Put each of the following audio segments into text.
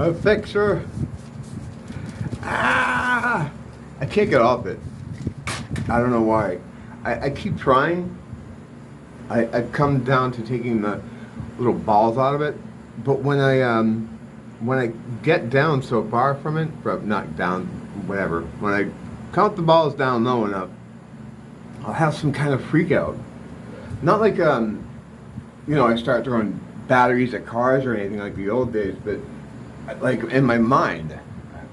A fixer. Ah! I can't get off it. I don't know why. I keep trying. I've come down to taking the little balls out of it, but when I get down so far from it, not down, whatever. When I count the balls down low enough, I'll have some kind of freak out. Not like I start throwing batteries at cars or anything like the old days, but like in my mind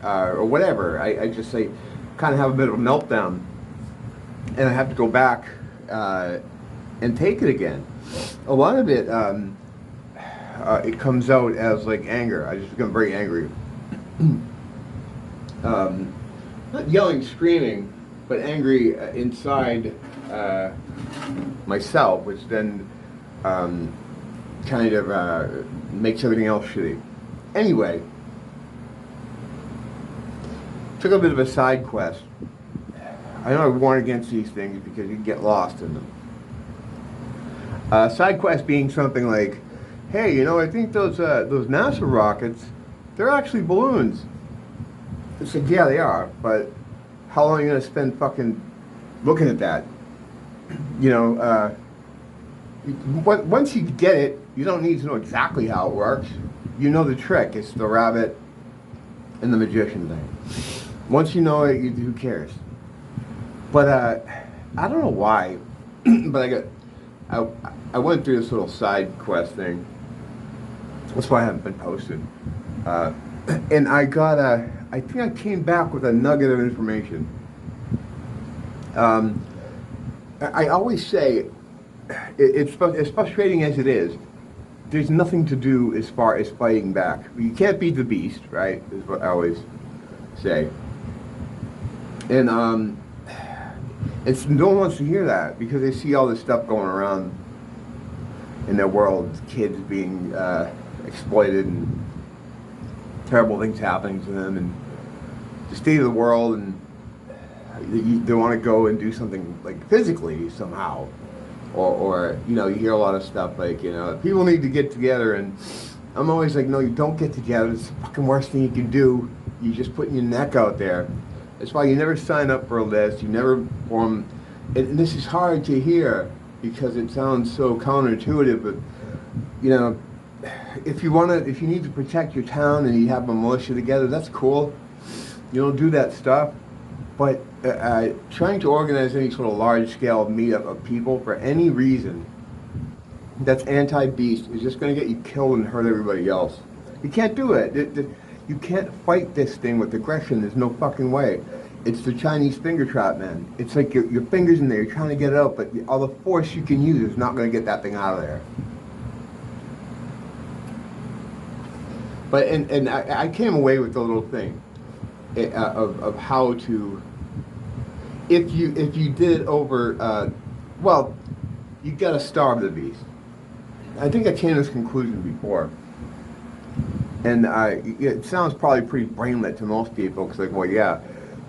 or whatever. I just say kind of have a bit of a meltdown, and I have to go back and take it again. A lot of it it comes out as like anger. I just become very angry. Not yelling, screaming, but angry inside myself, which then kind of makes everything else shitty. Anyway, took a bit of a side quest. I know I warn against these things because you can get lost in them. Side quest being something like, hey, I think those NASA rockets, they're actually balloons. It's like, yeah, they are, but how long are you going to spend fucking looking at that? Once you get it, you don't need to know exactly how it works. You know the trick. It's the rabbit and the magician thing. Once you know it, who cares? But I don't know why, but I went through this little side quest thing. That's why I haven't been posted. And I think I came back with a nugget of information. I always say, as frustrating as it is, there's nothing to do as far as fighting back. You can't beat the beast, right? Is what I always say. And no one wants to hear that because they see all this stuff going around in their world, kids being exploited and terrible things happening to them, and the state of the world, and they want to go and do something like physically somehow, or you hear a lot of stuff like people need to get together, and I'm always like, no, you don't get together. It's the fucking worst thing you can do. You're just putting your neck out there. That's why you never sign up for a list. You never form. And this is hard to hear because it sounds so counterintuitive. But if you need to protect your town and you have a militia together, that's cool. You don't do that stuff. But trying to organize any sort of large-scale meetup of people for any reason that's anti-beast is just going to get you killed and hurt everybody else. You can't do it. You can't fight this thing with aggression. There's no fucking way. It's the Chinese finger trap, man. It's like your fingers in there. You're trying to get it out, but all the force you can use is not going to get that thing out of there. But and I came away with a little thing of how to. If you did it over, you got to starve the beast. I think I came to this conclusion before. And it sounds probably pretty brainlet to most people, because like, well, yeah,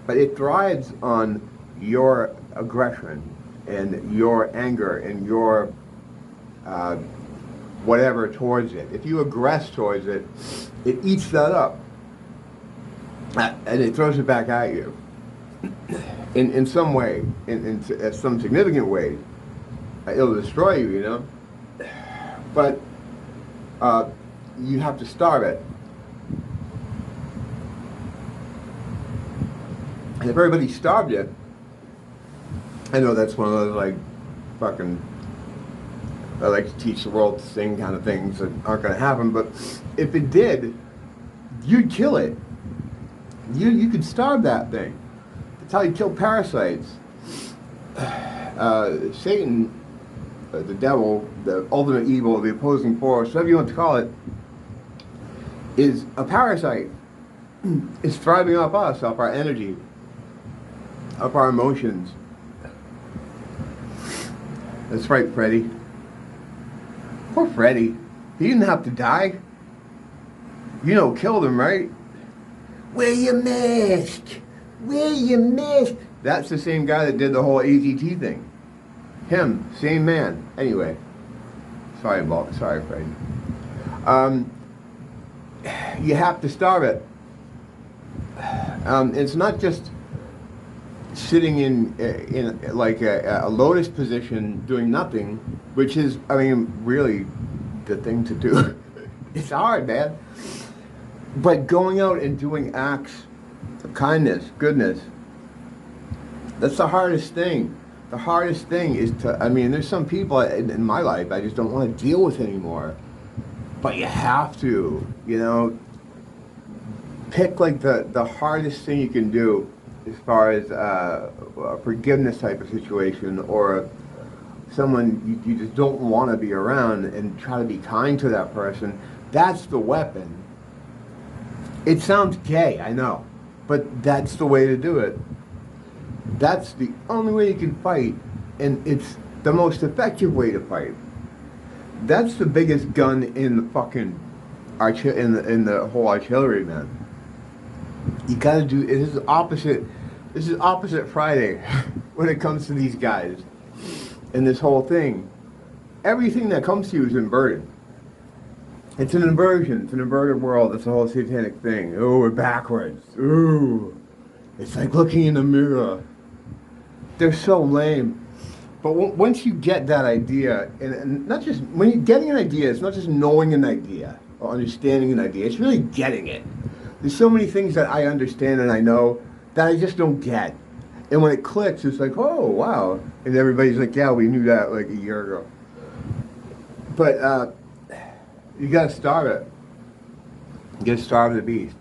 but it thrives on your aggression and your anger and your whatever towards it. If you aggress towards it, it eats that up, and it throws it back at you in some way, in some significant ways. It'll destroy you, But you have to starve it. And if everybody starved it, I know that's one of those like fucking I like to teach the world to sing kind of things that aren't going to happen, but if it did, you'd kill it. You could starve that thing. That's how you kill parasites. Satan, the devil, the ultimate evil, the opposing force, whatever you want to call it, is a parasite. It's thriving off us, off our energy, off our emotions. That's right, Freddy. Poor Freddy. He didn't have to die. Killed him, right? Wear your mask. Wear your mask. That's the same guy that did the whole AZT thing. Him, same man. Anyway, sorry, Freddy. you have to starve it. It's not just sitting in like a lotus position doing nothing, which is, I mean, really the thing to do. It's hard, man. But going out and doing acts of kindness, goodness, that's the hardest thing. The hardest thing is to, I mean, there's some people in my life I just don't want to deal with anymore. But you have to, you know, pick like the hardest thing you can do as far as a forgiveness type of situation, or someone you just don't want to be around, and try to be kind to that person. That's the weapon. It sounds gay, I know, but that's the way to do it. That's the only way you can fight, and it's the most effective way to fight. That's the biggest gun in the fucking in the whole artillery, man. You gotta do. This is opposite. This is opposite Friday when it comes to these guys and this whole thing. Everything that comes to you is inverted. It's an inversion. It's an inverted world. It's a whole satanic thing. Oh, we're backwards. Ooh, it's like looking in the mirror. They're so lame. But once you get that idea, and not just, when you're getting an idea, it's not just knowing an idea or understanding an idea, it's really getting it. There's so many things that I understand and I know that I just don't get. And when it clicks, it's like, oh, wow. And everybody's like, yeah, we knew that like a year ago. But you gotta starve it. You gotta starve the beast.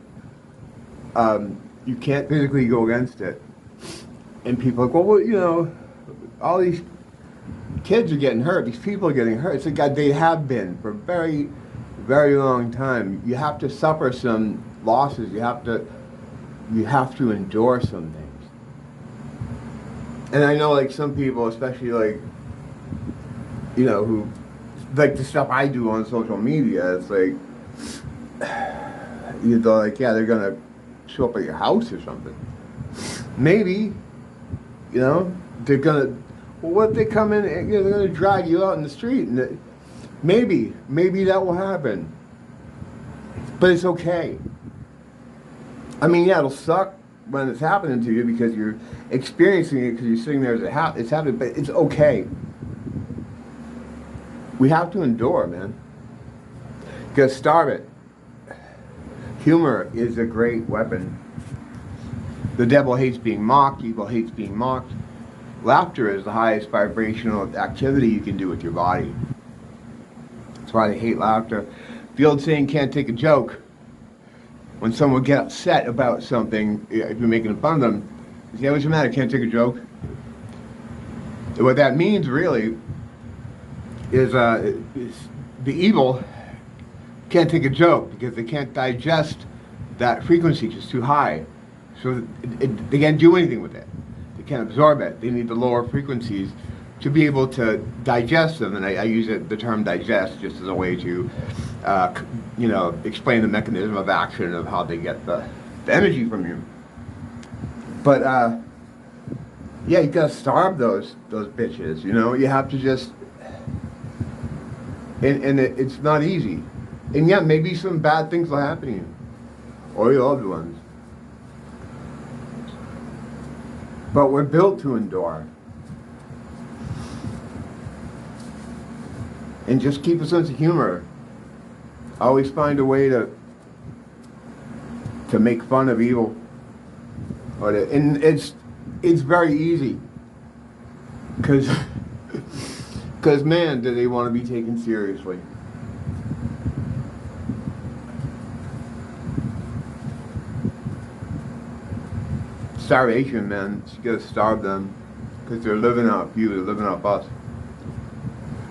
You can't physically go against it. And people are like, well, you know, all these kids are getting hurt. These people are getting hurt. It's like, God, they have been for a very, very long time. You have to suffer some losses. You have to endure some things. And I know, like, some people, especially, like, you know, who, like the stuff I do on social media, it's like, you're like, yeah, they're gonna show up at your house or something. Maybe, you know, they're gonna, well, what if they come in and, you know, they're gonna drag you out in the street, and maybe that will happen. But it's okay. I mean, yeah, it'll suck when it's happening to you because you're experiencing it, because you're sitting there as it's happening, but it's okay. We have to endure, man. You gotta starve it. Humor is a great weapon. The devil hates being mocked. Evil hates being mocked. Laughter is the highest vibrational activity you can do with your body. That's why they hate laughter. The old saying, can't take a joke. When someone gets upset about something, if you're making fun of them, you say, what's the matter? Can't take a joke? What that means, really, is the evil can't take a joke because they can't digest that frequency, it's too high. So they can't do anything with it. They can't absorb it. They need the lower frequencies to be able to digest them. And I use the term digest just as a way to, you know, explain the mechanism of action of how they get the energy from you. But yeah, you gotta starve those bitches. You know, you have to just, and it's not easy. And yeah, maybe some bad things will happen to you or your loved ones. But we're built to endure. And just keep a sense of humor. Always find a way to make fun of evil. And it's very easy. Because man, do they want to be taken seriously. Starvation, man. You gotta starve them. Because they're living off you, they're living off us.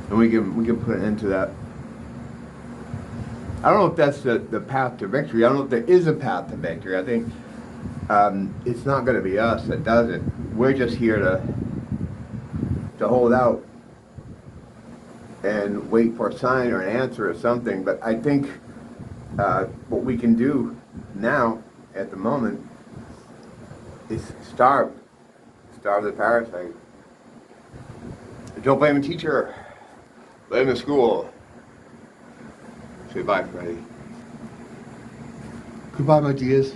And we can put an end to that. I don't know if that's the path to victory. I don't know if there is a path to victory. I think it's not going to be us that does it. We're just here to hold out and wait for a sign or an answer or something. But I think what we can do now, at the moment, is starve the parasite. Don't blame the teacher. Blame the school. Say bye, Freddie. Goodbye, my dears.